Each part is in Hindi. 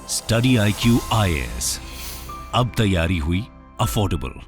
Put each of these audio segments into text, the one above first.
स्टडी IQ IAS, अब तैयारी हुई अफोर्डेबल।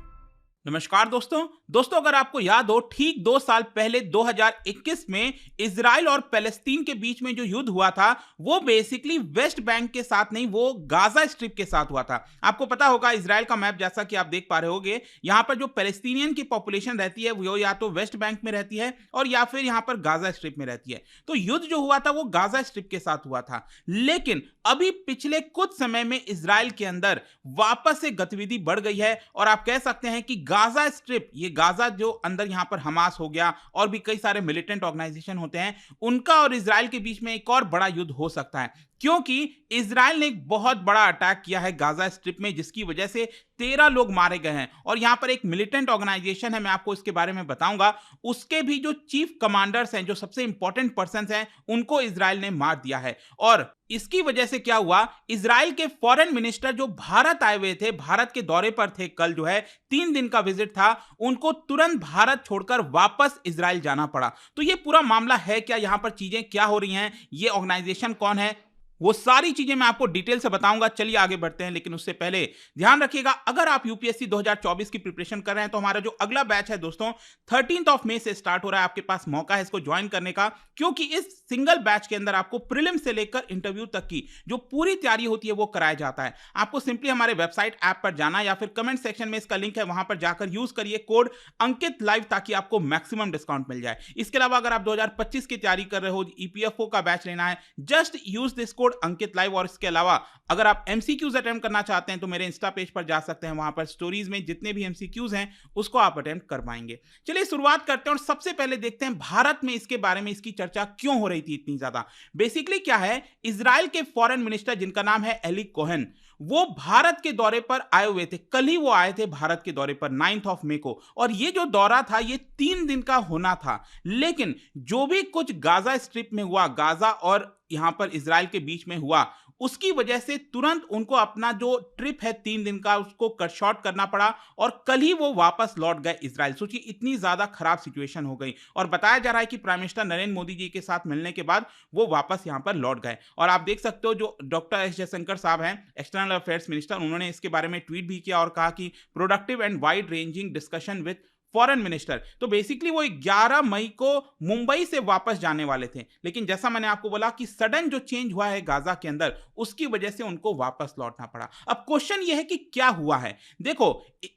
नमस्कार दोस्तों अगर आपको याद हो, ठीक 2 साल पहले 2021 में इजराइल और पैलेस्टीन के बीच में जो युद्ध हुआ था वो बेसिकली वेस्ट बैंक के साथ नहीं, वो गाजा स्ट्रिप के साथ हुआ था। आपको पता होगा इजराइल का मैप जैसा कि आप देख पा रहे होगे, यहाँ पर जो पैलेस्टीनियन की पॉपुलेशन रहती है वो या तो वेस्ट बैंक में रहती है और या फिर यहाँ पर गाजा स्ट्रिप में रहती है। तो युद्ध जो हुआ था वो गाजा स्ट्रिप के साथ हुआ था, लेकिन अभी पिछले कुछ समय में इजराइल के अंदर वापस से गतिविधि बढ़ गई है और आप कह सकते हैं कि गाजा स्ट्रिप, ये गाजा जो अंदर यहां पर हमास हो गया और भी कई सारे मिलिटेंट ऑर्गेनाइजेशन होते हैं, उनका और इजराइल के बीच में एक और बड़ा युद्ध हो सकता है, क्योंकि इजराइल ने एक बहुत बड़ा अटैक किया है गाजा स्ट्रिप में, जिसकी वजह से 13 लोग मारे गए हैं। और यहां पर एक मिलिटेंट ऑर्गेनाइजेशन है, मैं आपको इसके बारे में बताऊंगा, उसके भी जो चीफ कमांडर्स हैं, जो सबसे इंपॉर्टेंट पर्संस हैं, उनको इजराइल ने मार दिया है। और इसकी वजह से क्या हुआ, इजराइल के फॉरेन मिनिस्टर जो भारत आए हुए थे, भारत के दौरे पर थे, कल जो है 3 दिन का विजिट था, उनको तुरंत भारत छोड़कर वापस इजराइल जाना पड़ा। तो ये पूरा मामला है क्या, यहां पर चीजें क्या हो रही हैं, ये ऑर्गेनाइजेशन कौन है, वो सारी चीजें मैं आपको डिटेल से बताऊंगा। चलिए आगे बढ़ते हैं, लेकिन उससे पहले ध्यान रखिएगा, अगर आप यूपीएससी 2024 की प्रिपरेशन कर रहे हैं तो हमारा जो अगला बैच है दोस्तों 13 मई से स्टार्ट हो रहा है। आपके पास मौका है इसको ज्वाइन करने का, क्योंकि इस सिंगल बैच के अंदर आपको प्रीलिम से लेकर इंटरव्यू तक की जो पूरी तैयारी होती है वो कराया जाता है। आपको सिंपली हमारे वेबसाइट ऐप पर जाना या फिर कमेंट सेक्शन में इसका लिंक है, वहां पर जाकर यूज करिए कोड अंकित लाइव, ताकि आपको मैक्सिमम डिस्काउंट मिल जाए। इसके अलावा अगर आप 2025 की तैयारी कर रहे हो, ईपीएफओ का बैच लेना है, just use this code Ankit live. और इसके अलावा अगर आप एमसीक्यूज अटेम्प्ट करना चाहते हैं तो मेरे इंस्टा पेज पर जा सकते हैं, वहां पर स्टोरीज में जितने भी एमसीक्यूज हैं उसको आप अटेम्प्ट कर पाएंगे। चलिए शुरुआत करते हैं और सबसे पहले देखते हैं भारत में इसके बारे में इसकी चर्चा क्यों हो रही थी इतनी ज्यादा। बेसिकली क्या है, इजराइल के फॉरेन मिनिस्टर जिनका नाम है एली कोहेन, वो भारत के दौरे पर आए हुए थे। कल ही वो आए थे भारत के दौरे पर 9 मई को, और ये जो दौरा था ये 3 दिन का होना था। लेकिन जो भी कुछ गाजा स्ट्रिप में हुआ, गाजा और यहां पर इजराइल के बीच में हुआ, उसकी वजह से तुरंत उनको अपना जो ट्रिप है 3 दिन का उसको कट शॉर्ट करना पड़ा और कल ही वो वापस लौट गए इजराइल। सोचिए इतनी ज्यादा खराब सिचुएशन हो गई, और बताया जा रहा है कि प्राइम मिनिस्टर नरेंद्र मोदी जी के साथ मिलने के बाद वो वापस यहां पर लौट गए। और आप देख सकते हो जो डॉक्टर एस जयशंकर साहब हैं, एक्सटर्नल अफेयर्स मिनिस्टर, उन्होंने इसके बारे में ट्वीट भी किया और कहा कि productive and wide ranging discussion with foreign minister. तो बेसिकली वो 11 मई को मुंबई से वापस जाने वाले थे, लेकिन जैसा मैंने आपको बोला कि सडन जो चेंज हुआ है गाजा के अंदर, उसकी वजह से उनको वापस लौटना पड़ा। अब क्वेश्चन ये है कि क्या हुआ है। देखो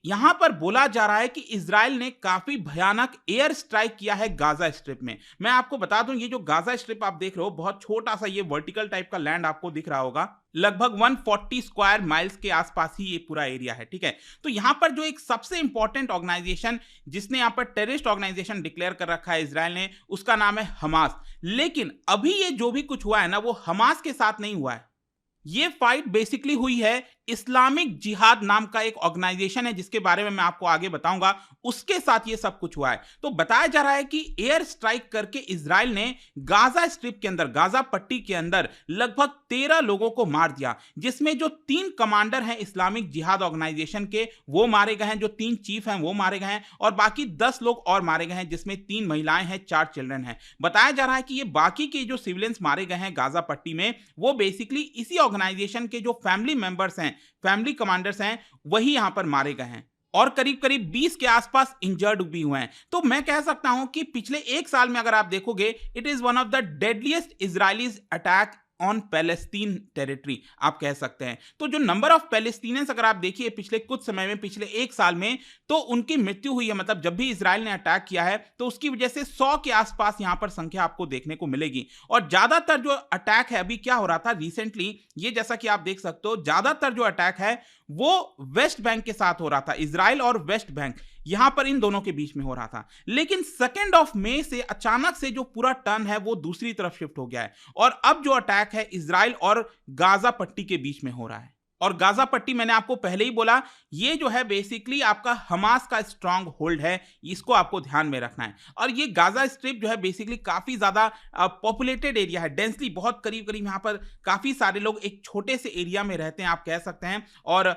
यहां पर बोला जा रहा है कि इजराइल ने काफी भयानक एयर स्ट्राइक किया है गाजा स्ट्रिप में। मैं आपको बता दूं, ये जो गाजा स्ट्रिप आप देख रहे हो, बहुत छोटा सा ये वर्टिकल टाइप का लैंड आपको दिख रहा होगा, लगभग 140 स्क्वायर माइल्स के आसपास ही ये पूरा एरिया है, ठीक है। तो यहां पर जो एक सबसे इंपॉर्टेंट ऑर्गेनाइजेशन जिसने यहां पर टेररिस्ट ऑर्गेनाइजेशन डिक्लेयर कर रखा है इजराइल ने, उसका नाम है हमास। लेकिन अभी ये जो भी कुछ हुआ है ना, वो हमास के साथ नहीं हुआ है। ये फाइट बेसिकली हुई है इस्लामिक जिहाद नाम का एक ऑर्गेनाइजेशन है, जिसके बारे में मैं आपको आगे बताऊंगा, उसके साथ ये सब कुछ हुआ है। तो बताया जा रहा है कि एयर स्ट्राइक करके इजराइल ने गाजा स्ट्रिप के अंदर, गाजा पट्टी के अंदर लगभग 13 लोगों को मार दिया, जिसमें जो 3 कमांडर हैं इस्लामिक जिहाद ऑर्गेनाइजेशन के वो मारे गए हैं, जो 3 चीफ हैं वो मारे गए हैं, और बाकी 10 लोग और मारे गए हैं, जिसमें 3 महिलाएं हैं, 4 चिल्ड्रन हैं। बताया जा रहा है कि ये बाकी के जो सिविलियंस मारे गए हैं गाजा पट्टी में, वो बेसिकली इसी ऑर्गेनाइजेशन के जो फैमिली मेंबर्स हैं, फैमिली कमांडर्स हैं, वही यहां पर मारे गए हैं, और करीब करीब 20 के आसपास इंजर्ड भी हुए हैं। तो मैं कह सकता हूं कि पिछले 1 साल में अगर आप देखोगे, it is one of the deadliest Israelis attack on Palestine territory, आप कह सकते हैं। तो जो नंबर ऑफ पैलेस्टीनियंस अगर आप देखिए पिछले कुछ समय में, पिछले 1 साल में, तो उनकी मृत्यु हुई है, मतलब जब भी इजराइल ने अटैक किया है तो उसकी वजह से 100 के आसपास यहां पर संख्या आपको देखने को मिलेगी। और ज्यादातर जो अटैक है, अभी क्या हो रहा था रिसेंटली, ये जैसा कि आप देख सकते हो, ज्यादातर जो अटैक है वो वेस्ट बैंक के साथ हो रहा था, इजराइल और वेस्ट बैंक, यहां पर इन दोनों के बीच में हो रहा था। लेकिन 2 मई से अचानक से जो पूरा टर्न है वो दूसरी तरफ शिफ्ट हो गया है, और अब जो अटैक है इजराइल और गाजा पट्टी के बीच में हो रहा है। और गाजा पट्टी मैंने आपको पहले ही बोला, ये जो है बेसिकली आपका हमास का स्ट्रांग होल्ड है, इसको आपको ध्यान में रखना है। और ये गाजा स्ट्रिप जो है बेसिकली काफी ज्यादा पॉपुलेटेड एरिया है, डेंसली बहुत करीब करीब यहाँ पर काफी सारे लोग एक छोटे से एरिया में रहते हैं आप कह सकते हैं। और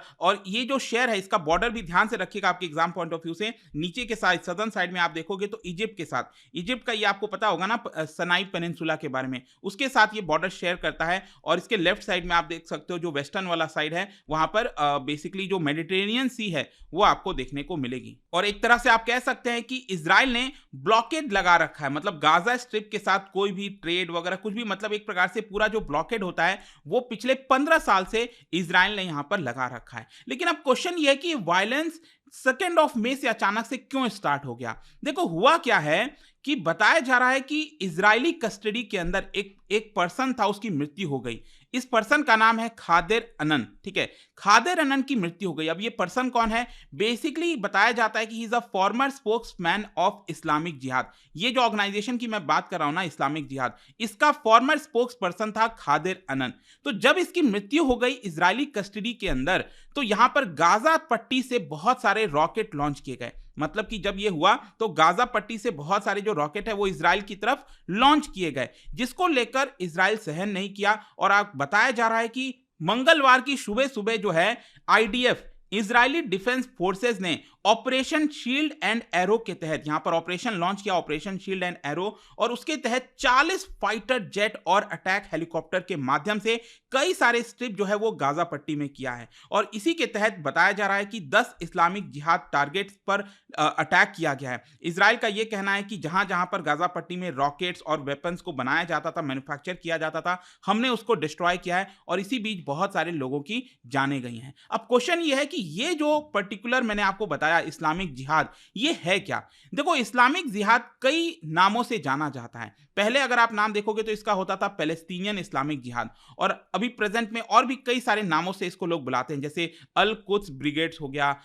ये जो शहर है इसका बॉर्डर भी ध्यान से रखिएगा आपके एग्जाम पॉइंट ऑफ व्यू से, नीचे के साइड सदर्न साइड में आप देखोगे तो इजिप्ट के साथ, इजिप्ट का ये आपको पता होगा ना सनाई पेनिनसुला के बारे में, उसके साथ ये बॉर्डर शेयर करता है। और इसके लेफ्ट साइड में आप देख सकते हो जो वेस्टर्न वाला साइड है वहां पर बेसिकली जो मेडिटेरेनियन सी है वो आपको देखने को मिलेगी। और एक तरह से आप कह सकते हैं कि इजराइल ने ब्लॉकेड लगा रखा है, मतलब गाजा स्ट्रिप के साथ कोई भी ट्रेड वगैरह कुछ भी, मतलब एक प्रकार से पूरा जो ब्लॉकेड होता है वो पिछले 15 साल से इजराइल ने यहां पर लगा रखा है। लेकिन अब क्वेश्चन ये है कि वायलेंस 2 मई से अचानक से क्यों स्टार्ट हो गया। देखो हुआ क्या है कि बताया जा रहा है कि इजरायली कस्टडी के अंदर एक पर्सन था, उसकी मृत्यु हो गई। इस पर्सन का नाम है खादिर अनन, ठीक है, खादिर अनन की मृत्यु हो गई। अब ये पर्सन कौन है? बेसिकली बताया जाता है कि he is a former spokesman of Islamic जिहाद। ये जो ऑर्गेनाइजेशन की मैं बात कर रहा हूं ना, इस्लामिक जिहाद, इसका फॉर्मर स्पोक्स पर्सन था खादिर अनन। तो जब इसकी मृत्यु हो गई इजरायली कस्टडी के अंदर, तो यहां पर गाजा पट्टी से बहुत सारे रॉकेट लॉन्च किए गए। मतलब कि जब ये हुआ तो गाजा पट्टी से बहुत सारे जो रॉकेट है वो इजराइल की तरफ लॉन्च किए गए, जिसको लेकर इजराइल सहन नहीं किया। और आप बताया जा रहा है कि मंगलवार की सुबह सुबह जो है आईडीएफ, इजरायली डिफेंस फोर्सेस ने ऑपरेशन शील्ड एंड एरो के तहत यहां पर ऑपरेशन लॉन्च किया, ऑपरेशन शील्ड एंड एरो, और उसके तहत 40 फाइटर जेट और अटैक हेलीकॉप्टर के माध्यम से कई सारे स्ट्रिप जो है वो गाजा पट्टी में किया है। और इसी के तहत बताया जा रहा है कि 10 इस्लामिक जिहाद टारगेट्स पर अटैक किया गया है। इजराइल का यह कहना है कि जहां जहां पर गाजा पट्टी में रॉकेट्स और वेपन्स को बनाया जाता था, मैन्युफैक्चर किया जाता था, हमने उसको डिस्ट्रॉय किया है। और इसी बीच बहुत सारे लोगों की जानें गई हैं। अब क्वेश्चन ये है कि ये जो पर्टिकुलर मैंने आपको बताया इस्लामिक जिहाद, ये है क्या? देखो इस्लामिक जिहाद कई नामों से जाना जाता है। पहले अगर आप नाम देखोगे तो इसका होता था पैलेस्टीनियन इस्लामिक जिहाद, और अभी प्रेजेंट में और भी कई सारे नामों से इसको लोग बुलाते हैं, जैसे अल कुद्स ब्रिगेड्स हो गया,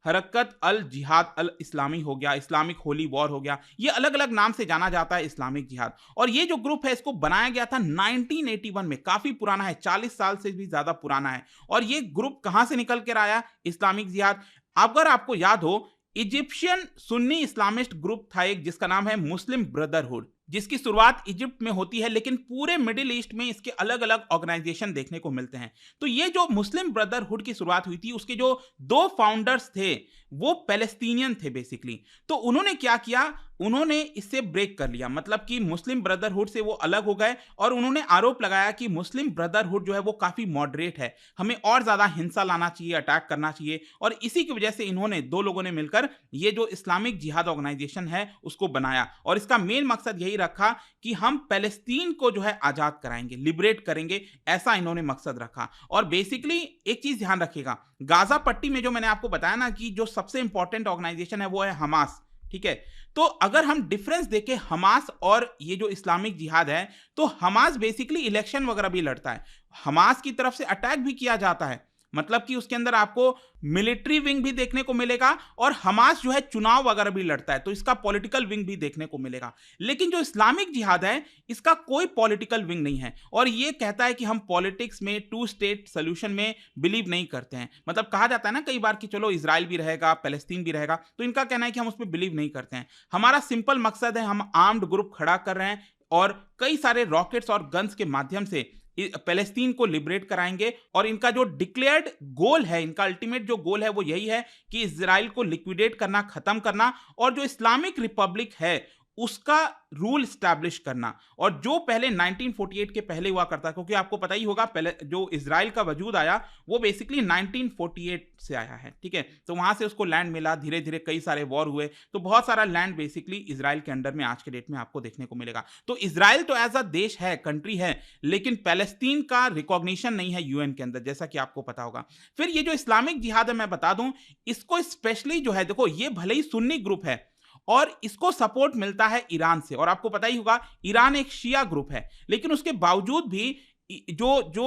हरकत अल जिहाद अल इस्लामी हो गया, इस्लामिक होली वॉर हो गया। ये अलग अलग नाम से जाना जाता है इस्लामिक जिहाद। और ये जो ग्रुप है इसको बनाया गया था 1981 में, काफी पुराना है, 40 साल से भी ज्यादा पुराना है। और ये ग्रुप कहां से निकल कर आया इस्लामिक जिहाद? अगर आपको याद हो, इजिप्शियन सुन्नी इस्लामिस्ट ग्रुप था एक, जिसका नाम है मुस्लिम ब्रदरहुड, जिसकी शुरुआत इजिप्ट में होती है, लेकिन पूरे मिडिल ईस्ट में इसके अलग अलग ऑर्गेनाइजेशन देखने को मिलते हैं। तो ये जो मुस्लिम ब्रदरहुड की शुरुआत हुई थी, उसके जो 2 फाउंडर्स थे वो पैलेस्टीनियन थे बेसिकली। तो उन्होंने क्या किया, उन्होंने इससे ब्रेक कर लिया, मतलब कि मुस्लिम ब्रदरहुड से वो अलग हो गए। और उन्होंने आरोप लगाया कि मुस्लिम ब्रदरहुड जो है वो काफी मॉडरेट है, हमें और ज्यादा हिंसा लाना चाहिए, अटैक करना चाहिए। और इसी की वजह से इन्होंने 2 लोगों ने मिलकर ये जो इस्लामिक जिहाद ऑर्गेनाइजेशन है उसको बनाया। और इसका मेन मकसद यही रखा कि हम पैलेस्तीन को जो है आजाद कराएंगे, लिबरेट करेंगे, ऐसा इन्होंने मकसद रखा। और बेसिकली एक चीज ध्यान रखिएगा, गाजा पट्टी में जो मैंने आपको बताया ना कि जो सबसे इंपॉर्टेंट ऑर्गेनाइजेशन है वो है हमास, ठीक है। तो अगर हम डिफरेंस देखें हमास और ये जो इस्लामिक जिहाद है, तो हमास बेसिकली इलेक्शन वगैरह भी लड़ता है, हमास की तरफ से अटैक भी किया जाता है, मतलब कि उसके अंदर आपको मिलिट्री विंग भी देखने को मिलेगा, और हमास जो है चुनाव वगैरह भी लड़ता है, तो इसका पॉलिटिकल विंग भी देखने को मिलेगा। लेकिन जो इस्लामिक जिहाद है इसका कोई पॉलिटिकल विंग नहीं है, और ये कहता है कि हम पॉलिटिक्स में 2 स्टेट सोल्यूशन में बिलीव नहीं करते हैं। मतलब कहा जाता है ना कई बार कि चलो इजराइल भी रहेगा, पैलेस्तीन भी रहेगा, तो इनका कहना है कि हम उस पर बिलीव नहीं करते हैं। हमारा सिंपल मकसद है, हम आर्म्ड ग्रुप खड़ा कर रहे हैं और कई सारे रॉकेट्स और गन्स के माध्यम से पैलेस्तीन को लिबरेट कराएंगे। और इनका जो डिक्लेयर्ड गोल है, इनका अल्टीमेट जो गोल है वो यही है कि इजराइल को लिक्विडेट करना, खत्म करना, और जो इस्लामिक रिपब्लिक है उसका रूल स्टैब्लिश करना। और जो पहले 1948 के पहले हुआ करता, क्योंकि आपको पता ही होगा पहले जो इजराइल का वजूद आया वो बेसिकली 1948 से आया है, ठीक है। तो वहां से उसको लैंड मिला, धीरे धीरे कई सारे वॉर हुए, तो बहुत सारा लैंड बेसिकली इजराइल के अंडर में आज के डेट में आपको देखने को मिलेगा। तो इजराइल तो एज अ देश है, कंट्री है, लेकिन पैलेस्तीन का रिकॉग्निशन नहीं है यूएन के अंदर, जैसा कि आपको पता होगा। फिर ये जो इस्लामिक जिहाद है मैं बता दूं, इसको स्पेशली जो है, देखो ये भले ही सुन्नी ग्रुप है और इसको सपोर्ट मिलता है ईरान से, और आपको पता ही होगा ईरान एक शिया ग्रुप है, लेकिन उसके बावजूद भी जो जो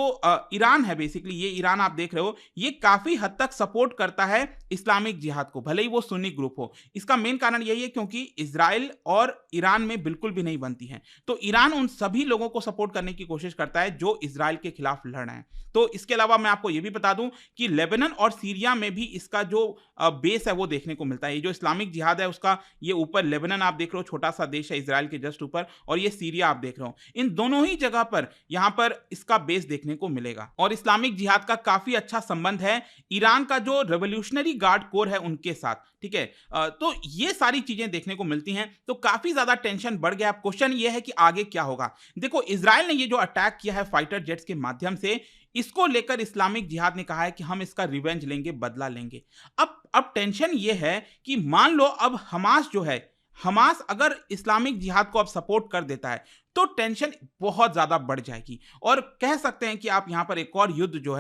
ईरान है, बेसिकली ये ईरान आप देख रहे हो, ये काफी हद तक सपोर्ट करता है इस्लामिक जिहाद को, भले ही वो सुन्नी ग्रुप हो। इसका मेन कारण यही है क्योंकि इजराइल और ईरान में बिल्कुल भी नहीं बनती है, तो ईरान उन सभी लोगों को सपोर्ट करने की कोशिश करता है जो इजराइल के खिलाफ लड़ रहे हैं। तो इसके अलावा मैं आपको ये भी बता दूं कि लेबनान और सीरिया में भी इसका जो बेस है वो देखने को मिलता है। ये जो इस्लामिक जिहाद है उसका ये ऊपर लेबनान आप देख रहे हो, छोटा सा देश है इजराइल के जस्ट ऊपर, और ये सीरिया आप देख रहे हो, इन दोनों ही जगह पर यहाँ पर इसका बेस देखने को मिलेगा। और इस्लामिक जिहाद का काफी अच्छा संबंध है ईरान का जो रेवोल्यूशनरी गार्ड कोर है उनके साथ, ठीक है। तो ये सारी चीजें देखने को मिलती हैं, तो काफी ज्यादा टेंशन बढ़ गया। क्वेश्चन ये है कि आगे क्या होगा। देखो, इजराइल ने ये जो अटैक किया है फाइटर जेट्स के माध्यम से, इसको लेकर इस्लामिक जिहाद ने कहा है कि हम इसका रिवेंज लेंगे, बदला लेंगे। अब टेंशन ये है कि मान लो अब हमास जो है, हमास अगर इस्लामिक जिहाद को अब सपोर्ट कर देता है तो टेंशन बहुत ज्यादा बढ़ जाएगी, और कह सकते हैं कि आप यहां पर एक और युद्ध जो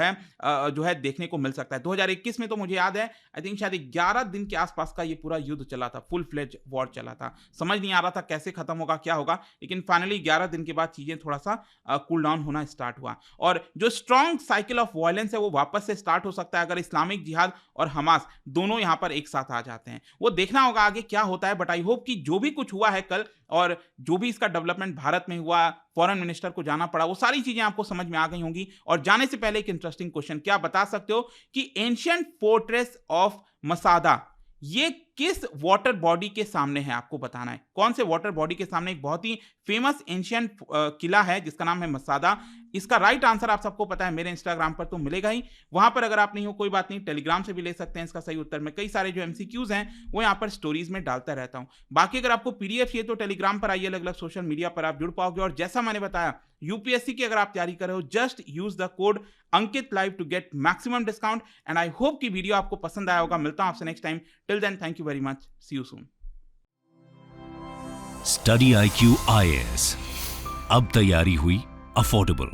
है देखने को मिल सकता है। 2021 में तो मुझे याद है, आई थिंक शायद 11 दिन के आसपास का ये पूरा युद्ध चला था, फुल फ्लेज वॉर चला था। समझ नहीं आ रहा था कैसे खत्म होगा, क्या होगा, लेकिन फाइनली 11 दिन के बाद चीजें थोड़ा सा कूल डाउन होना स्टार्ट हुआ, और जो स्ट्रॉन्ग साइकिल ऑफ वायलेंस है वो वापस से स्टार्ट हो सकता है अगर इस्लामिक जिहाद और हमास दोनों यहां पर एक साथ आ जाते हैं। वो देखना होगा आगे क्या होता है, बट आई होप कि जो भी कुछ हुआ है कल और जो भी इसका डेवलपमेंट भारत में हुआ, फॉरेन मिनिस्टर को जाना पड़ा, वो सारी चीजें आपको समझ में आ गई होंगी। और जाने से पहले एक इंटरेस्टिंग क्वेश्चन, क्या बता सकते हो कि एंशिएंट फोर्ट्रेस ऑफ मसादा ये किस वाटर बॉडी के सामने है? आपको बताना है कौन से वाटर बॉडी के सामने। एक बहुत ही फेमस एंशिएंट किला है जिसका नाम है मसादा। इसका राइट आंसर आप सबको पता है, मेरे इंस्टाग्राम पर तो मिलेगा ही, वहां पर अगर आप नहीं हो कोई बात नहीं, टेलीग्राम से भी ले सकते हैं इसका सही उत्तर। मैं कई सारे जो एमसीक्यूज हैं वो यहाँ पर स्टोरीज में डालता रहता हूं। बाकी अगर आपको पीडीएफ चाहिए तो टेलीग्राम पर आइए, अलग अलग सोशल मीडिया पर आप जुड़ पाओगे। और जैसा मैंने बताया, यूपीएससी की अगर आप तैयारी कर रहे हो, just use the code Ankit live to get maximum discount. And I hope कि वीडियो आपको पसंद आया होगा। मिलता हूं आपसे next time. Till then, thank you very much, see you soon. Study IQ IAS, अब तैयारी हुई अफोर्डेबल।